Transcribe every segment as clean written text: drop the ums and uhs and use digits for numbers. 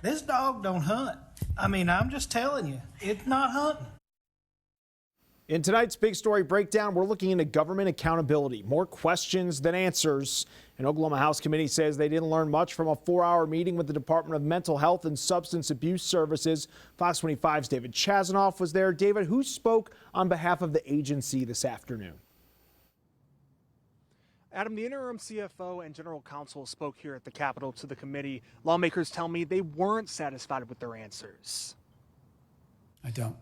This dog don't hunt. I mean, I'm just telling you, it's not hunting. In tonight's Big Story Breakdown, we're looking into government accountability. More questions than answers. An Oklahoma House committee says they didn't learn much from a 4-hour meeting with the Department of Mental Health and Substance Abuse Services. Fox 25's David Chazanoff was there. David, who spoke on behalf of the agency this afternoon? Adam, the interim CFO and general counsel spoke here at the Capitol to the committee. Lawmakers tell me they weren't satisfied with their answers. I don't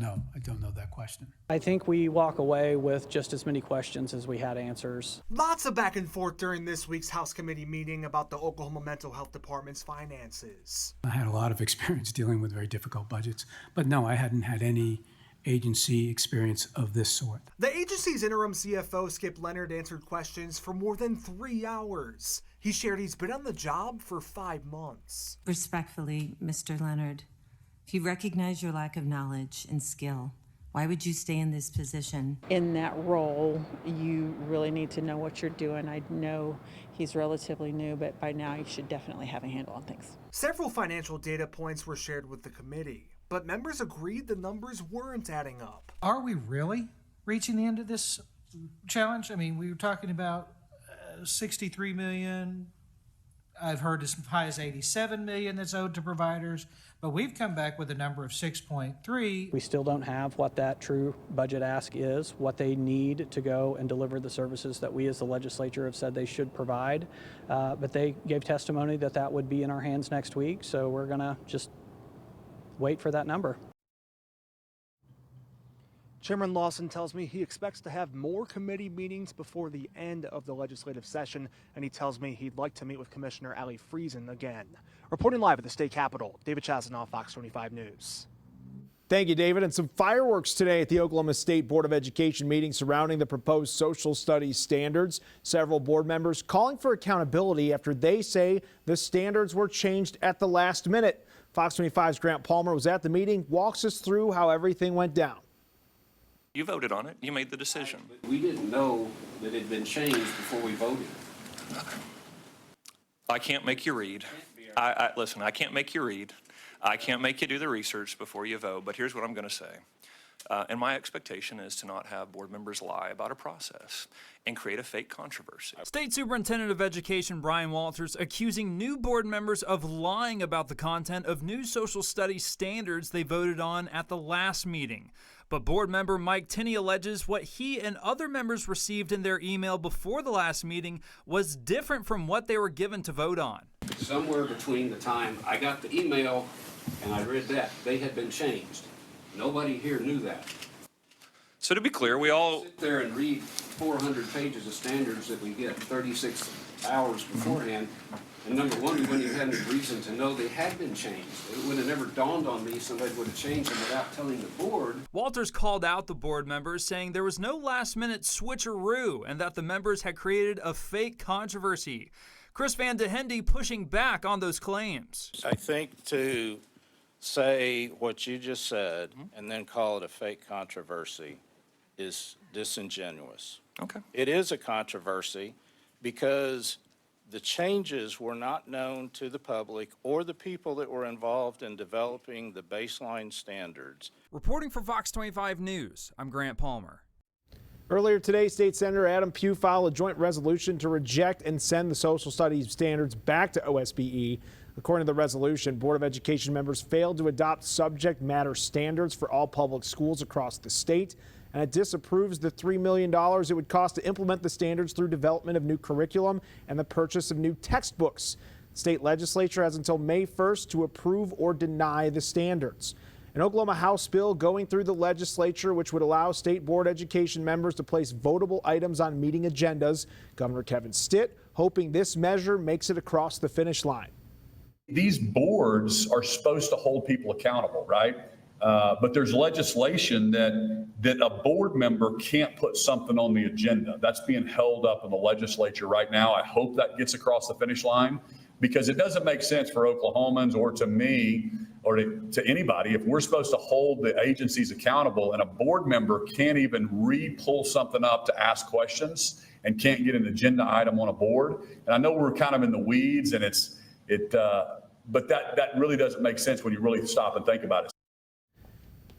know. I don't know that question. I think we walk away with just as many questions as we had answers. Lots of back and forth during this week's House committee meeting about the Oklahoma Mental Health Department's finances. I had a lot of experience dealing with very difficult budgets, but no, I hadn't had any agency experience of this sort. The agency's interim CFO, Skip Leonard, answered questions for more than 3 hours. He shared he's been on the job for 5 months. Respectfully, Mr. Leonard, if you recognize your lack of knowledge and skill, why would you stay in this position? In that role, you really need to know what you're doing. I know he's relatively new, but by now you should definitely have a handle on things. Several financial data points were shared with the committee, but members agreed the numbers weren't adding up. Are we really reaching the end of this challenge? I mean, we were talking about 63 million. I've heard as high as 87 million that's owed to providers, but we've come back with a number of 6.3. We still don't have what that true budget ask is, what they need to go and deliver the services that we as the legislature have said they should provide. But they gave testimony that that would be in our hands next week, so we're going to just wait for that number. Chairman Lawson tells me he expects to have more committee meetings before the end of the legislative session, and he tells me he'd like to meet with Commissioner Ali Friesen again. Reporting live at the state capitol, David Chazanoff, Fox 25 News. Thank you, David. And some fireworks today at the Oklahoma State Board of Education meeting surrounding the proposed social studies standards. Several board members calling for accountability after they say the standards were changed at the last minute. Fox 25's Grant Palmer was at the meeting, walks us through how everything went down. You voted on it. You made the decision. We didn't know that it had been changed before we voted. I can't make you read. Listen, I can't make you read. I can't make you do the research before you vote, but here's what I'm going to say. And my expectation is to not have board members lie about a process and create a fake controversy. State Superintendent of Education Brian Walters accusing new board members of lying about the content of new social studies standards they voted on at the last meeting. But board member Mike Tinney alleges what he and other members received in their email before the last meeting was different from what they were given to vote on. Somewhere between the time I got the email and I read that, they had been changed. Nobody here knew that. So to be clear, we all sit there and read 400 pages of standards that we get 36 hours beforehand. And number one, we wouldn't even have any reason to know they had been changed. It would have never dawned on me somebody would have changed them without telling the board. Walters called out the board members, saying there was no last-minute switcheroo and that the members had created a fake controversy. Chris Van DeHende pushing back on those claims. I think to say what you just said and then call it a fake controversy is disingenuous. Okay. It is a controversy because the changes were not known to the public or the people that were involved in developing the baseline standards. Reporting for Fox 25 News, I'm Grant Palmer. Earlier today, State Senator Adam Pugh filed a joint resolution to reject and send the social studies standards back to OSBE. According to the resolution, Board of Education members failed to adopt subject matter standards for all public schools across the state, and it disapproves the $3 million it would cost to implement the standards through development of new curriculum and the purchase of new textbooks. The state legislature has until May 1st to approve or deny the standards. An Oklahoma House bill going through the legislature which would allow state board education members to place votable items on meeting agendas. Governor Kevin Stitt hoping this measure makes it across the finish line. These boards are supposed to hold people accountable, right? But there's legislation that a board member can't put something on the agenda. That's being held up in the legislature right now. I hope that gets across the finish line because it doesn't make sense for Oklahomans or to me or to anybody if we're supposed to hold the agencies accountable and a board member can't even pull something up to ask questions and can't get an agenda item on a board. And I know we're kind of in the weeds and But that really doesn't make sense when you really stop and think about it.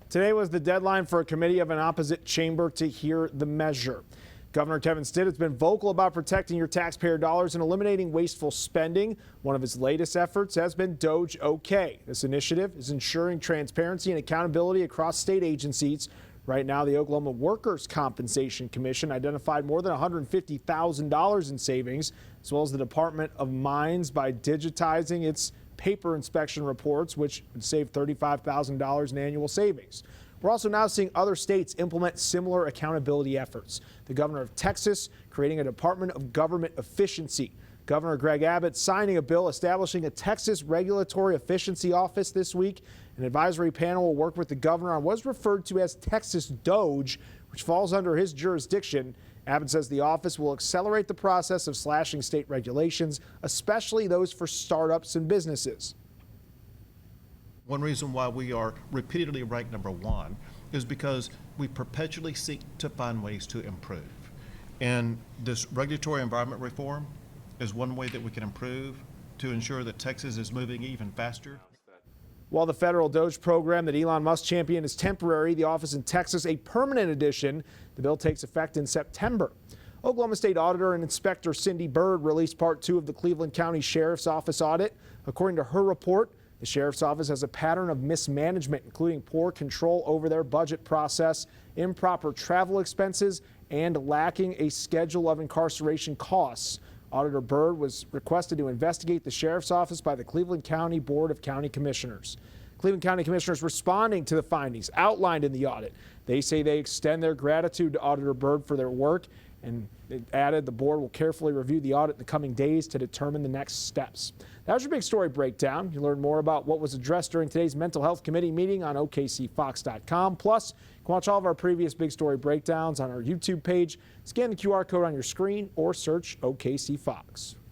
Today was the deadline for a committee of an opposite chamber to hear the measure. Governor Kevin Stitt has been vocal about protecting your taxpayer dollars and eliminating wasteful spending. One of his latest efforts has been KOKH. This initiative is ensuring transparency and accountability across state agencies. Right now, the Oklahoma Workers' Compensation Commission identified more than $150,000 in savings, as well as the Department of Mines, by digitizing its paper inspection reports, which would save $35,000 in annual savings. We're also now seeing other states implement similar accountability efforts. The governor of Texas creating a Department of Government Efficiency. Governor Greg Abbott signing a bill establishing a Texas Regulatory Efficiency Office this week. An advisory panel will work with the governor on what's referred to as Texas DOGE, which falls under his jurisdiction. Abbott says the office will accelerate the process of slashing state regulations, especially those for startups and businesses. One reason why we are repeatedly ranked number one is because we perpetually seek to find ways to improve. And this regulatory environment reform is one way that we can improve to ensure that Texas is moving even faster. While the federal DOGE program that Elon Musk championed is temporary, the office in Texas a permanent addition. The bill takes effect in September. Oklahoma State Auditor and Inspector Cindy Byrd released Part 2 of the Cleveland County Sheriff's Office audit. According to her report, the Sheriff's Office has a pattern of mismanagement, including poor control over their budget process, improper travel expenses, and lacking a schedule of incarceration costs. Auditor Byrd was requested to investigate the Sheriff's Office by the Cleveland County Board of County Commissioners. Cleveland County Commissioners responding to the findings outlined in the audit. They say they extend their gratitude to Auditor Byrd for their work, and it added the board will carefully review the audit in the coming days to determine the next steps. That was your big story breakdown. You learn more about what was addressed during today's Mental Health Committee meeting on OKCFox.com. Plus, you can watch all of our previous big story breakdowns on our YouTube page. Scan the QR code on your screen or search OKC Fox.